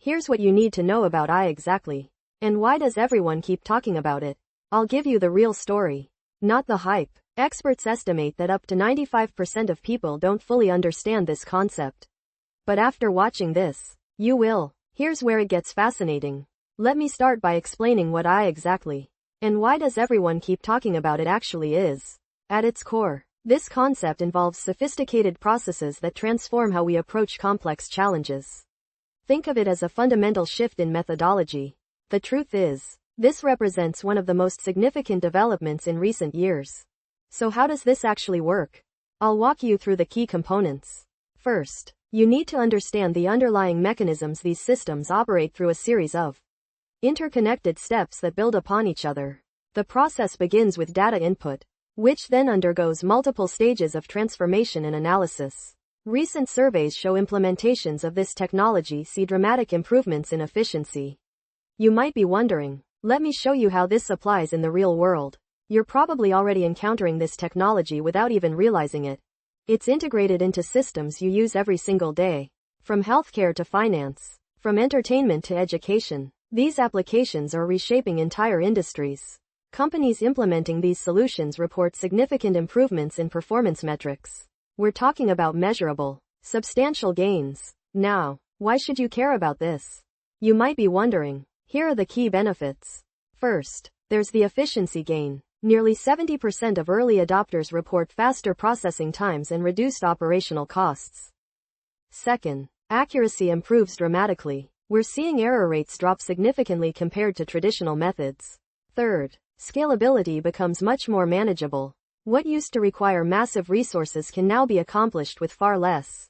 Here's what you need to know about AI exactly. And why does everyone keep talking about it? I'll give you the real story, not the hype. Experts estimate that up to 95% of people don't fully understand this concept. But after watching this, you will. Here's where it gets fascinating. Let me start by explaining what AI exactly, and why does everyone keep talking about it actually is. At its core, this concept involves sophisticated processes that transform how we approach complex challenges. Think of it as a fundamental shift in methodology. The truth is, this represents one of the most significant developments in recent years. So how does this actually work? I'll walk you through the key components. First, you need to understand the underlying mechanisms these systems operate through a series of interconnected steps that build upon each other. The process begins with data input, which then undergoes multiple stages of transformation and analysis. Recent surveys show implementations of this technology see dramatic improvements in efficiency. You might be wondering, let me show you how this applies in the real world. You're probably already encountering this technology without even realizing it. It's integrated into systems you use every single day. From healthcare to finance, from entertainment to education, these applications are reshaping entire industries. Companies implementing these solutions report significant improvements in performance metrics. We're talking about measurable, substantial gains. Now, why should you care about this? You might be wondering. Here are the key benefits. First, there's the efficiency gain. Nearly 70% of early adopters report faster processing times and reduced operational costs. Second, accuracy improves dramatically. We're seeing error rates drop significantly compared to traditional methods. Third, scalability becomes much more manageable. What used to require massive resources can now be accomplished with far less.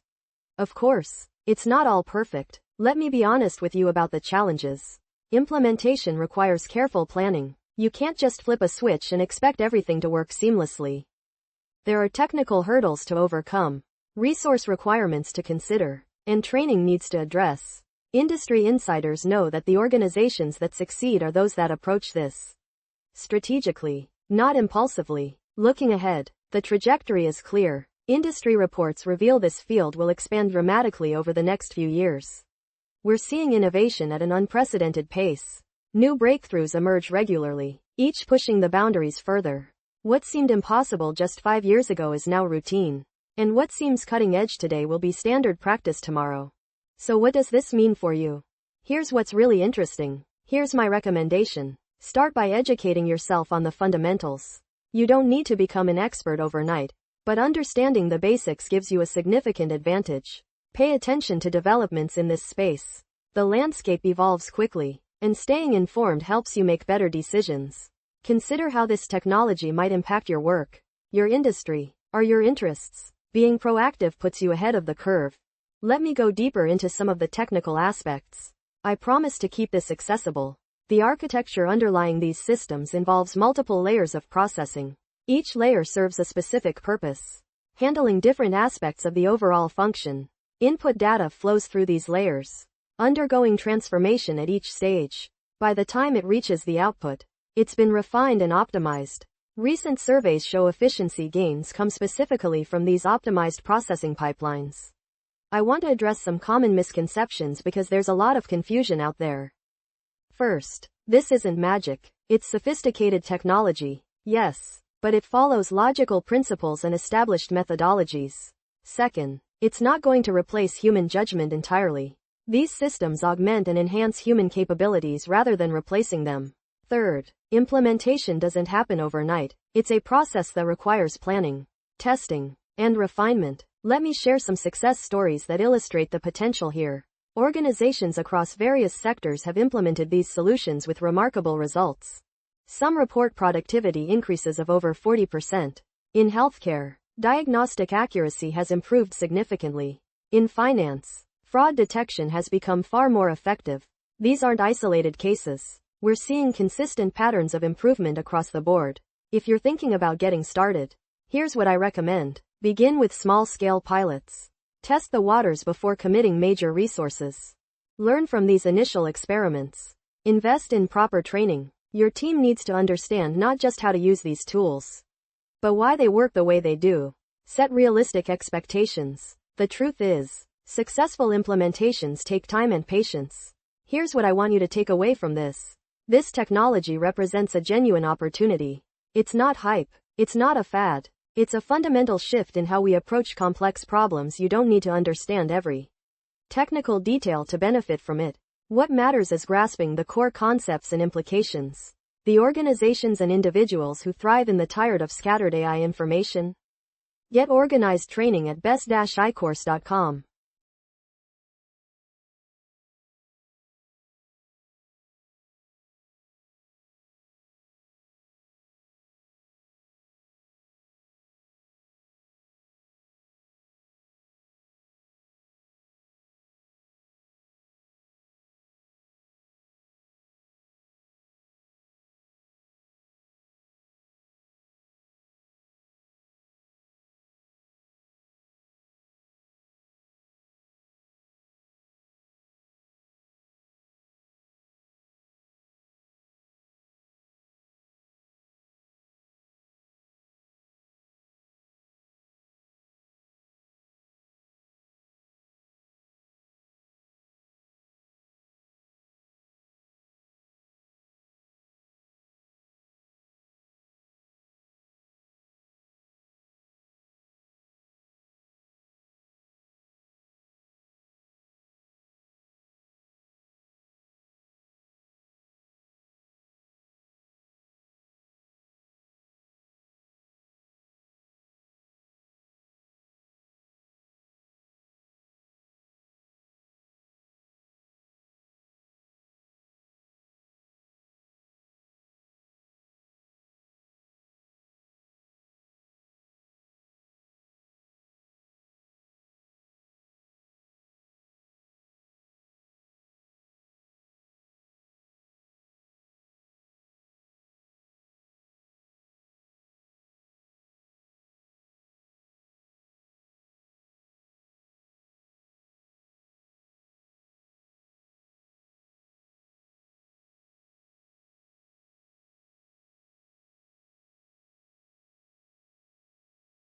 Of course, it's not all perfect. Let me be honest with you about the challenges. Implementation requires careful planning. You can't just flip a switch and expect everything to work seamlessly. There are technical hurdles to overcome, resource requirements to consider, and training needs to address. Industry insiders know that the organizations that succeed are those that approach this strategically, not impulsively. Looking ahead, the trajectory is clear. Industry reports reveal this field will expand dramatically over the next few years. We're seeing innovation at an unprecedented pace. New breakthroughs emerge regularly, each pushing the boundaries further. What seemed impossible just 5 years ago is now routine. And what seems cutting edge today will be standard practice tomorrow. So what does this mean for you? Here's what's really interesting. Here's my recommendation. Start by educating yourself on the fundamentals. You don't need to become an expert overnight, but understanding the basics gives you a significant advantage. Pay attention to developments in this space. The landscape evolves quickly, and staying informed helps you make better decisions. Consider how this technology might impact your work, your industry, or your interests. Being proactive puts you ahead of the curve. Let me go deeper into some of the technical aspects. I promise to keep this accessible. The architecture underlying these systems involves multiple layers of processing. Each layer serves a specific purpose, handling different aspects of the overall function. Input data flows through these layers, undergoing transformation at each stage. By the time it reaches the output, it's been refined and optimized. Recent surveys show efficiency gains come specifically from these optimized processing pipelines. I want to address some common misconceptions because there's a lot of confusion out there. First, this isn't magic. It's sophisticated technology, yes, but it follows logical principles and established methodologies. Second, it's not going to replace human judgment entirely. These systems augment and enhance human capabilities rather than replacing them. Third, implementation doesn't happen overnight. It's a process that requires planning, testing, and refinement. Let me share some success stories that illustrate the potential here. Organizations across various sectors have implemented these solutions with remarkable results. Some report productivity increases of over 40%. In healthcare, diagnostic accuracy has improved significantly. In finance, fraud detection has become far more effective. These aren't isolated cases. We're seeing consistent patterns of improvement across the board. If you're thinking about getting started, here's what I recommend. Begin with small-scale pilots. Test the waters before committing major resources. Learn from these initial experiments. Invest in proper training. Your team needs to understand not just how to use these tools, but why they work the way they do. Set realistic expectations. The truth is, successful implementations take time and patience. Here's what I want you to take away from this. This technology represents a genuine opportunity. It's not hype. It's not a fad. It's a fundamental shift in how we approach complex problems. You don't need to understand every technical detail to benefit from it. What matters is grasping the core concepts and implications. The organizations and individuals who thrive in the tired of scattered AI information. Get organized training at best-icourse.com.